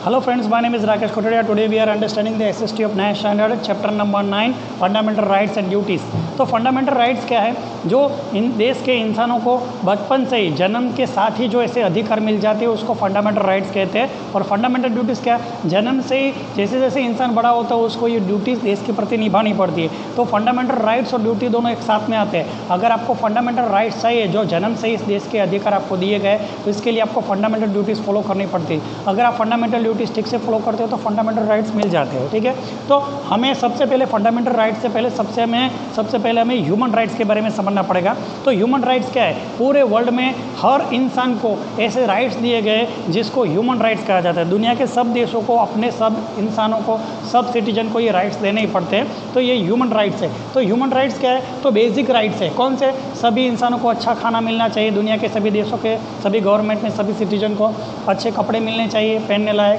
Hello friends, my name is Rakesh Kotadia. Today we are understanding the SST of 9th standard, chapter number 9, fundamental rights and duties. तो fundamental rights क्या है? जो इन देश के इंसानों को बचपन से ही जन्म के साथ ही जो ऐसे अधिकार मिल जाते हैं उसको फंडामेंटल राइट्स कहते हैं। और फंडामेंटल ड्यूटीज़ क्या है? जन्म से ही जैसे जैसे इंसान बड़ा होता है उसको ये ड्यूटीज़ देश के प्रति निभानी पड़ती है। तो फंडामेंटल राइट्स और ड्यूटी दोनों एक साथ में आते हैं। अगर आपको फंडामेंटल राइट्स चाहिए जो जन्म से ही इस देश के अधिकार आपको दिए गए, तो इसके लिए आपको फंडामेंटल ड्यूटीज़ फॉलो करनी पड़ती है। अगर आप फंडामेंटल ड्यूटीज़ ठीक से फॉलो करते हो तो फंडामेंटल राइट्स मिल जाते हैं। ठीक है, तो हमें सबसे पहले फंडामेंटल राइट्स से पहले सबसे पहले हमें ह्यूमन राइट्स के बारे में समझना पड़ेगा। तो ह्यूमन राइट्स क्या है? पूरे वर्ल्ड में हर इंसान को ऐसे राइट्स दिए गए जिसको ह्यूमन राइट्स कहा जाता है। दुनिया के सब देशों को अपने सब इंसानों को, सब सिटीजन को ये राइट्स देने ही पड़ते हैं। तो ये ह्यूमन राइट्स है। तो ह्यूमन राइट्स क्या है? तो बेसिक राइट्स है। कौन से? सभी इंसानों को अच्छा खाना मिलना चाहिए। दुनिया के सभी देशों के सभी गवर्नमेंट में सभी सिटीजन को अच्छे कपड़े मिलने चाहिए पहनने लायक।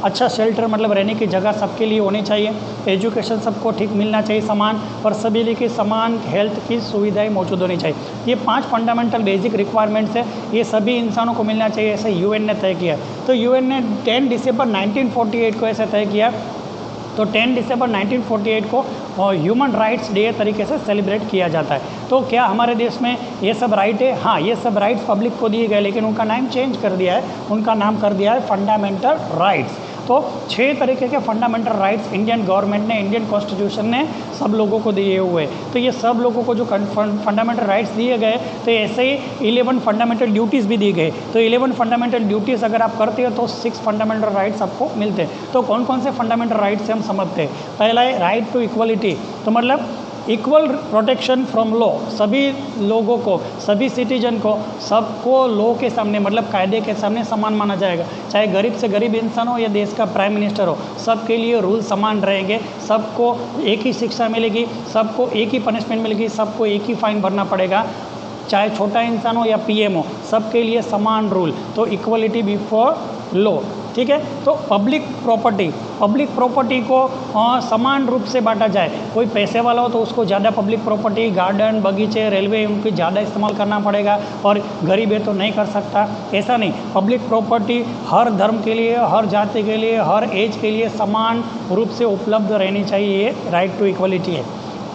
अच्छा शेल्टर मतलब रहने की जगह सबके लिए होनी चाहिए। एजुकेशन सबको ठीक मिलना चाहिए समान, और सभी लिए की समान हेल्थ की सुविधाएं मौजूद होनी चाहिए। ये 5 फंडामेंटल बेसिक रिक्वायरमेंट्स है, ये सभी इंसानों को मिलना चाहिए, ऐसे यूएन ने तय किया। तो यूएन ने 10 दिसंबर 1948 को ऐसे तय किया। तो 10 दिसंबर 1948 को ह्यूमन राइट्स डे तरीके से सेलिब्रेट किया जाता है। तो क्या हमारे देश में ये सब राइट है? हाँ, ये सब राइट्स पब्लिक को दिए गए, लेकिन उनका नाम चेंज कर दिया है। उनका नाम कर दिया है फंडामेंटल राइट्स। तो 6 तरीके के फंडामेंटल राइट्स इंडियन गवर्नमेंट ने, इंडियन कॉन्स्टिट्यूशन ने सब लोगों को दिए हुए। तो ये सब लोगों को जो फंडामेंटल राइट्स दिए गए, तो ऐसे ही 11 फंडामेंटल ड्यूटीज़ भी दिए गए। तो 11 फंडामेंटल ड्यूटीज़ अगर आप करते हो तो 6 फंडामेंटल राइट्स आपको मिलते हैं। तो कौन कौन से फंडामेंटल राइट्स से हम समझते हैं? पहला है राइट टू इक्वलिटी। तो मतलब इक्वल प्रोटेक्शन फ्रॉम लॉ। सभी लोगों को, सभी सिटीजन को, सबको लॉ के सामने मतलब कायदे के सामने समान माना जाएगा। चाहे गरीब से गरीब इंसान हो या देश का प्राइम मिनिस्टर हो, सबके लिए रूल समान रहेंगे। सबको एक ही शिक्षा मिलेगी, सबको एक ही पनिशमेंट मिलेगी, सबको एक ही फाइन भरना पड़ेगा। चाहे छोटा इंसान हो या पीएम हो, सबके लिए समान रूल। तो इक्वलिटी बिफोर लॉ। ठीक है, तो पब्लिक प्रॉपर्टी को समान रूप से बांटा जाए। कोई पैसे वाला हो तो उसको ज़्यादा पब्लिक प्रॉपर्टी, गार्डन, बगीचे, रेलवे उनकी ज़्यादा इस्तेमाल करना पड़ेगा, और गरीब है तो नहीं कर सकता। ऐसा नहीं, पब्लिक प्रॉपर्टी हर धर्म के लिए, हर जाति के लिए, हर एज के लिए समान रूप से उपलब्ध रहनी चाहिए। ये राइट टू इक्वलिटी है।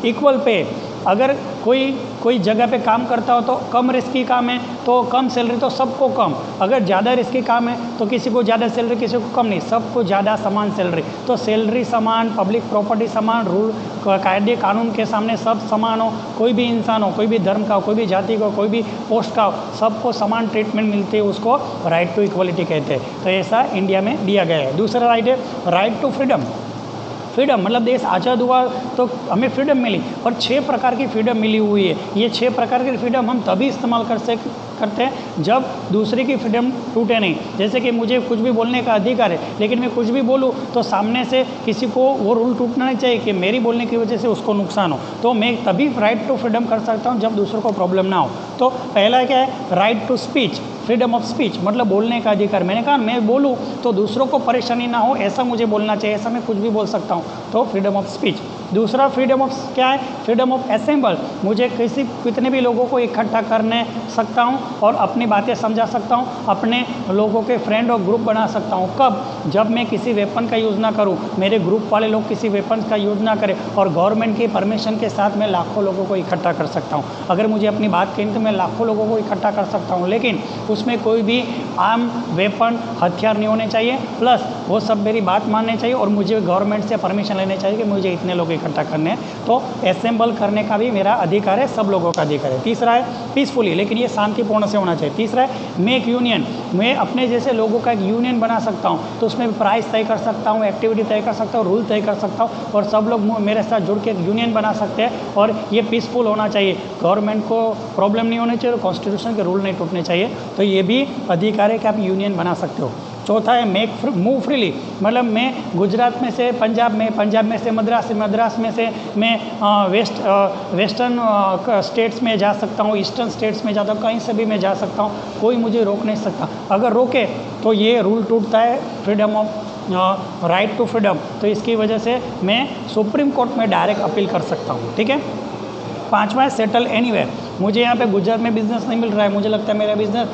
इक्वल पे, अगर कोई जगह पे काम करता हो तो कम रिस्की काम है तो कम सैलरी, तो सबको कम। अगर ज़्यादा रिस्की काम है तो किसी को ज़्यादा सैलरी, किसी को कम नहीं, सबको ज़्यादा समान सैलरी। तो सैलरी समान, पब्लिक प्रॉपर्टी समान, रूल कायदे कानून के सामने सब समान हो। कोई भी इंसान हो, कोई भी धर्म का हो, कोई भी जाति का हो, कोई भी पोस्ट का हो, सबको समान ट्रीटमेंट मिलती है, उसको राइट टू इक्वलिटी कहते हैं। तो ऐसा इंडिया में दिया गया है। दूसरा राइट है राइट टू फ्रीडम। फ्रीडम मतलब देश आज़ाद हुआ तो हमें फ्रीडम मिली, और 6 प्रकार की फ्रीडम मिली हुई है। ये 6 प्रकार की फ्रीडम हम तभी इस्तेमाल करते हैं जब दूसरे की फ्रीडम टूटे नहीं। जैसे कि मुझे कुछ भी बोलने का अधिकार है, लेकिन मैं कुछ भी बोलूँ तो सामने से किसी को वो रूल टूटना नहीं चाहिए कि मेरी बोलने की वजह से उसको नुकसान हो। तो मैं तभी राइट टू फ्रीडम कर सकता हूँ जब दूसरों को प्रॉब्लम ना हो। तो पहला क्या है? Right to speech, freedom of speech मतलब बोलने का अधिकार। मैंने कहा मैं बोलूँ तो दूसरों को परेशानी ना हो, ऐसा मुझे बोलना चाहिए, ऐसा मैं कुछ भी बोल सकता हूँ। तो फ्रीडम ऑफ स्पीच। दूसरा फ्रीडम ऑफ क्या है? Freedom of assemble. मुझे कितने भी लोगों को इकट्ठा करने सकता हूँ और अपनी बातें समझा सकता हूँ, अपने लोगों के फ्रेंड और ग्रुप बना सकता हूँ। कब? जब मैं किसी वेपन का यूज़ ना करूँ, मेरे ग्रुप वाले लोग किसी वेपन का यूज़ ना करें, और गवर्नमेंट की परमिशन के साथ मैं लाखों लोगों को इकट्ठा कर सकता हूँ। अगर मुझे अपनी बात कहनी तो मैं लाखों लोगों को इकट्ठा कर सकता हूँ, लेकिन उसमें कोई भी आर्म, वेपन, हथियार नहीं होने चाहिए। प्लस वो सब मेरी बात मानने चाहिए, और मुझे गवर्नमेंट से परमिशन लेने चाहिए कि मुझे इतने लोग इकट्ठा करने हैं। तो असेंबल करने का भी मेरा अधिकार है, सब लोगों का अधिकार है। तीसरा है पीसफुली, लेकिन ये शांतिपूर्ण से होना चाहिए। तीसरा है मेक यूनियन। मैं अपने जैसे लोगों का एक यूनियन बना सकता हूँ, तो उसमें प्राइस तय कर सकता हूँ, एक्टिविटी तय कर सकता हूँ, रूल तय कर सकता हूँ, और सब लोग मेरे साथ जुड़ के एक यूनियन बना सकते हैं। और ये पीसफुल होना चाहिए, गवर्नमेंट को प्रॉब्लम नहीं होनी चाहिए, कॉन्स्टिट्यूशन के रूल नहीं टूटने चाहिए। तो ये भी अधिकार है कि आप यूनियन बना सकते हो। चौथा है मूव फ्रीली, मतलब मैं गुजरात में से पंजाब में, पंजाब में से मद्रास में से मैं वेस्टर्न स्टेट्स में जा सकता हूँ, ईस्टर्न स्टेट्स में जाता हूँ, कहीं से भी मैं जा सकता हूँ, कोई मुझे रोक नहीं सकता। अगर रोके तो ये रूल टूटता है, freedom of right to freedom. तो इसकी वजह से मैं सुप्रीम कोर्ट में डायरेक्ट अपील कर सकता हूँ। ठीक है। 5वां है सेटल एनीवेयर। मुझे यहाँ पे गुजरात में बिजनेस नहीं मिल रहा है, मुझे लगता है मेरा बिजनेस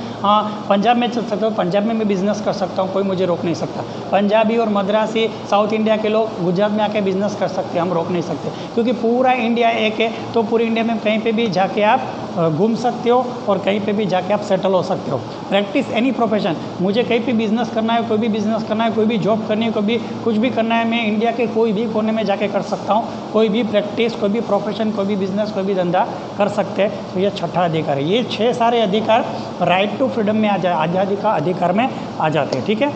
पंजाब में चल सकता हूँ, पंजाब में मैं बिजनेस कर सकता हूँ, कोई मुझे रोक नहीं सकता। पंजाबी और मद्रासी साउथ इंडिया के लोग गुजरात में आके बिजनेस कर सकते हैं, हम रोक नहीं सकते, क्योंकि पूरा इंडिया एक है। तो पूरी इंडिया में कहीं पे भी जाके आप घूम सकते हो और कहीं पे भी जाके आप सेटल हो सकते हो। प्रैक्टिस एनी प्रोफेशन, मुझे कहीं पे बिजनेस करना है, कोई भी बिजनेस करना है, कोई भी जॉब करनी है, कोई भी कुछ भी करना है, मैं इंडिया के कोई भी कोने में जाके कर सकता हूँ। कोई भी प्रैक्टिस, कोई भी प्रोफेशन, कोई भी बिजनेस, कोई भी धंधा कर सकते हैं। तो ये छठा अधिकार है। ये 6 सारे अधिकार राइट टू फ्रीडम में आज़ादी का अधिकार में आ जाते हैं। ठीक है।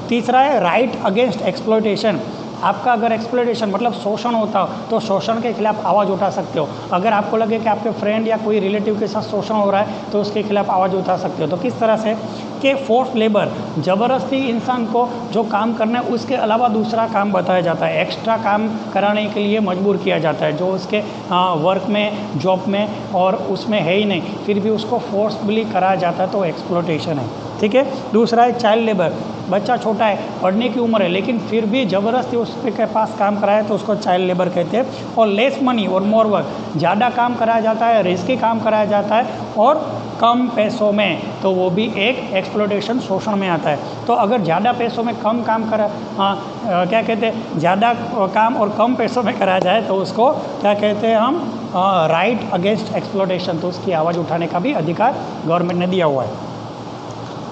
तीसरा है राइट अगेंस्ट एक्सप्लॉयटेशन। आपका अगर एक्सप्लॉयटेशन मतलब शोषण होता हो तो शोषण के खिलाफ आवाज़ उठा सकते हो। अगर आपको लगे कि आपके फ्रेंड या कोई रिलेटिव के साथ शोषण हो रहा है तो उसके खिलाफ आवाज़ उठा सकते हो। तो किस तरह से कि फोर्स लेबर, ज़बरदस्ती इंसान को जो काम करना है उसके अलावा दूसरा काम बताया जाता है, एक्स्ट्रा काम कराने के लिए मजबूर किया जाता है, जो उसके वर्क में, जॉब में और उसमें है ही नहीं, फिर भी उसको फोर्सफुली कराया जाता है, तो एक्सप्लॉयटेशन है। ठीक है। दूसरा है चाइल्ड लेबर। बच्चा छोटा है, पढ़ने की उम्र है, लेकिन फिर भी ज़बरदस्ती उसके पास काम कराए तो उसको चाइल्ड लेबर कहते हैं। और लेस मनी और मोर वर्क, ज़्यादा काम कराया जाता है, रिस्की काम कराया जाता है और कम पैसों में, तो वो भी एक एक्सप्लॉयटेशन, शोषण में आता है। तो अगर ज़्यादा पैसों में कम काम करा क्या कहते हैं, ज़्यादा काम और कम पैसों में कराया जाए तो उसको क्या कहते हैं हम, राइट अगेंस्ट एक्सप्लॉयटेशन। तो उसकी आवाज़ उठाने का भी अधिकार गवर्नमेंट ने दिया हुआ है।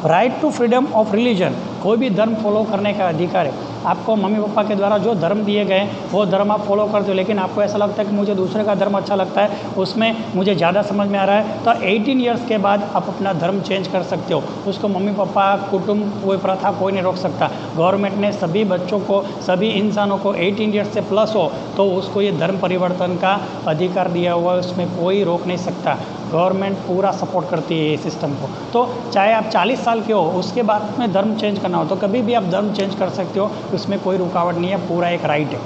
Right to freedom of religion, कोई भी धर्म फॉलो करने का अधिकार है। आपको मम्मी पापा के द्वारा जो धर्म दिए गए हैं वो धर्म आप फॉलो करते हो, लेकिन आपको ऐसा लगता है कि मुझे दूसरे का धर्म अच्छा लगता है, उसमें मुझे ज़्यादा समझ में आ रहा है, तो 18 ईयर्स के बाद आप अपना धर्म चेंज कर सकते हो। उसको मम्मी पापा, कुटुंब, कोई प्रथा कोई नहीं रोक सकता। गवर्नमेंट ने सभी बच्चों को, सभी इंसानों को 18 ईयर्स से प्लस हो तो उसको ये धर्म परिवर्तन का अधिकार दिया हुआ है, उसमें कोई रोक नहीं सकता। गवर्नमेंट पूरा सपोर्ट करती है ये सिस्टम को। तो चाहे आप 40 साल के हो, उसके बाद में धर्म चेंज करना हो तो कभी भी आप धर्म चेंज कर सकते हो, उसमें कोई रुकावट नहीं है, पूरा एक राइट है।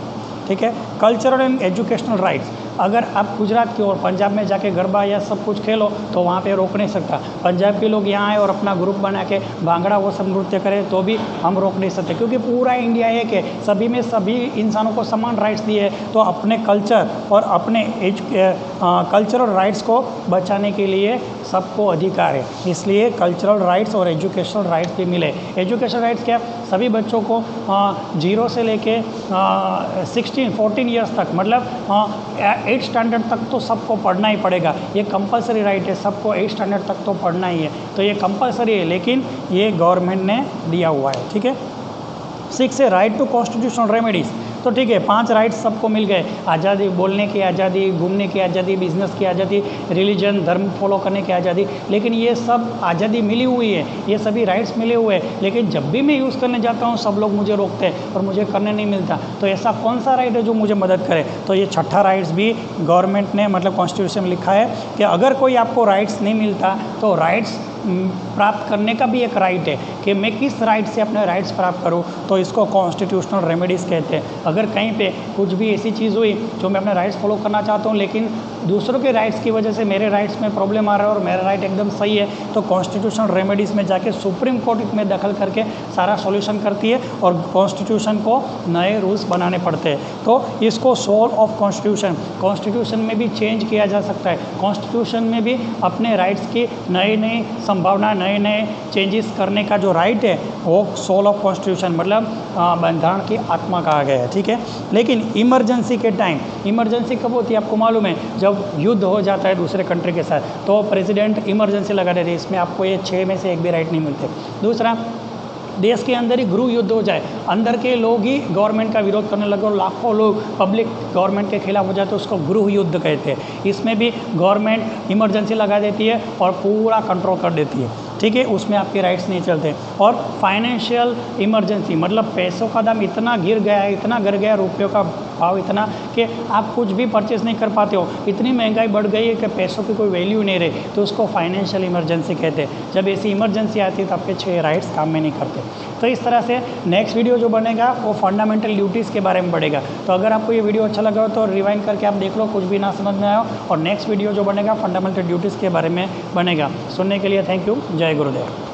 ठीक है। कल्चरल एंड एजुकेशनल राइट्स, अगर आप गुजरात की और पंजाब में जाके गरबा या सब कुछ खेलो तो वहाँ पे रोक नहीं सकता। पंजाब के लोग यहाँ आए और अपना ग्रुप बना के भांगड़ा वो सब नृत्य करें तो भी हम रोक नहीं सकते, क्योंकि पूरा इंडिया एक है, सभी में सभी इंसानों को समान राइट्स दिए हैं। तो अपने कल्चर और अपने कल्चरल राइट्स को बचाने के लिए सबको अधिकार है, इसलिए कल्चरल राइट्स और एजुकेशनल राइट्स भी मिले। एजुकेशन राइट्स क्या, सभी बच्चों को 0 से लेके 14 ईयर्स तक, मतलब 8 स्टैंडर्ड तक तो सबको पढ़ना ही पड़ेगा। ये कंपलसरी राइट है, सबको 8 स्टैंडर्ड तक तो पढ़ना ही है, तो ये कंपलसरी है, लेकिन ये गवर्नमेंट ने दिया हुआ है। ठीक है। 6 है राइट टू कॉन्स्टिट्यूशनल रेमेडीज़। तो ठीक है, 5 राइट्स सबको मिल गए, आज़ादी, बोलने की आज़ादी, घूमने की आज़ादी, बिजनेस की आज़ादी, रिलीजन, धर्म फॉलो करने की आज़ादी, लेकिन ये सब आज़ादी मिली हुई है, ये सभी राइट्स मिले हुए हैं, लेकिन जब भी मैं यूज़ करने जाता हूँ सब लोग मुझे रोकते हैं और मुझे करने नहीं मिलता। तो ऐसा कौन सा राइट है जो मुझे मदद करे? तो ये छठा राइट्स भी गवर्नमेंट ने, मतलब कॉन्स्टिट्यूशन में लिखा है कि अगर कोई आपको राइट्स नहीं मिलता तो राइट्स प्राप्त करने का भी एक राइट है कि मैं किस राइट से अपने राइट्स प्राप्त करूं, तो इसको कॉन्स्टिट्यूशनल रेमेडीज़ कहते हैं। अगर कहीं पे कुछ भी ऐसी चीज़ हुई जो मैं अपने राइट्स फॉलो करना चाहता हूं, लेकिन दूसरों के राइट्स की वजह से मेरे राइट्स में प्रॉब्लम आ रहा है और मेरा राइट एकदम सही है, तो कॉन्स्टिट्यूशनल रेमेडीज़ में जाके सुप्रीम कोर्ट में दखल करके सारा सॉल्यूशन करती है और कॉन्स्टिट्यूशन को नए रूल्स बनाने पड़ते हैं। तो इसको सोल ऑफ कॉन्स्टिट्यूशन, कॉन्स्टिट्यूशन में भी चेंज किया जा सकता है, कॉन्स्टिट्यूशन में भी अपने राइट्स की नई नई संभावना, नए नए चेंजेस करने का जो राइट है वो सोल ऑफ कॉन्स्टिट्यूशन, मतलब बंधारण की आत्मा कहा गया है। ठीक है। लेकिन इमरजेंसी के टाइम, इमरजेंसी कब होती है आपको मालूम है? जब युद्ध हो जाता है दूसरे कंट्री के साथ, तो प्रेसिडेंट इमरजेंसी लगा देते हैं, इसमें आपको ये 6 में से एक भी राइट नहीं मिलते। दूसरा, देश के अंदर ही गृह युद्ध हो जाए, अंदर के लोग ही गवर्नमेंट का विरोध करने लगे और लाखों लोग पब्लिक गवर्नमेंट के खिलाफ हो जाए तो उसको गृह युद्ध कहते हैं। इसमें भी गवर्नमेंट इमरजेंसी लगा देती है और पूरा कंट्रोल कर देती है। ठीक है, उसमें आपके राइट्स नहीं चलते। और फाइनेंशियल इमरजेंसी, मतलब पैसों का दाम इतना गिर गया है, इतना गिर गया, रुपयों का भाव इतना कि आप कुछ भी परचेस नहीं कर पाते हो, इतनी महंगाई बढ़ गई है कि पैसों की कोई वैल्यू नहीं रही, तो उसको फाइनेंशियल इमरजेंसी कहते हैं। जब ऐसी इमरजेंसी आती है तो आपके 6 राइट्स काम में नहीं करते। तो इस तरह से नेक्स्ट वीडियो जो बनेगा वो फंडामेंटल ड्यूटीज़ के बारे में बढ़ेगा। तो अगर आपको ये वीडियो अच्छा लगा हो तो रिवाइंड करके आप देख लो, कुछ भी ना समझ में आया हो, और नेक्स्ट वीडियो जो बनेगा फंडामेंटल ड्यूटीज़ के बारे में बनेगा। सुनने के लिए थैंक यू। जय गुरुदेव।